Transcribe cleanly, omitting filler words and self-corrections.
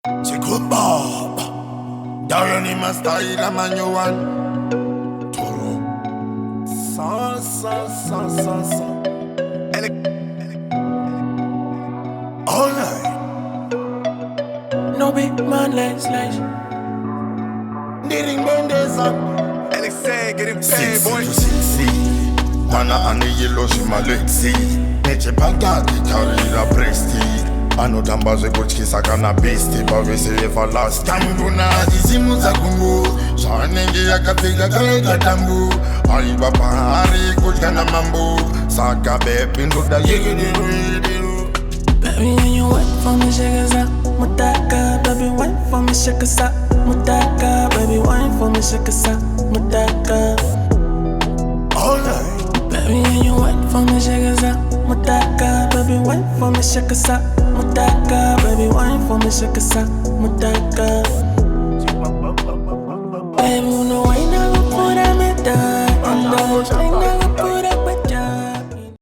C'est comme Bob. Diane ma style, la magnoane. Toro. Ça. Elle est. All night. No big man, let's slash. Needing Mendes. Alexei, get him paid, boy. Tana ane yellow she my lexi. Neche pagati carry la presti. Ano tambaze kuchki sakana besti. But we say everlasting. Kambuna dizimu za kungu. Shanenge ya kafiga krega tambu. Ali bapa hari kuchkana mambu. Saka bepi nduda yigidiru. Baby, when you wait for me, shake it up. Mutaka, baby, wait for me, shake it up. Mutaka, baby, wait for me, shake it up. Mutaka. All night. Baby, when you wait for me, shake it up. Mutaka, baby, wait for me, shake it up. Mutaka, baby, wait for me, shake it up. Mutaka. Baby, no way now, put them in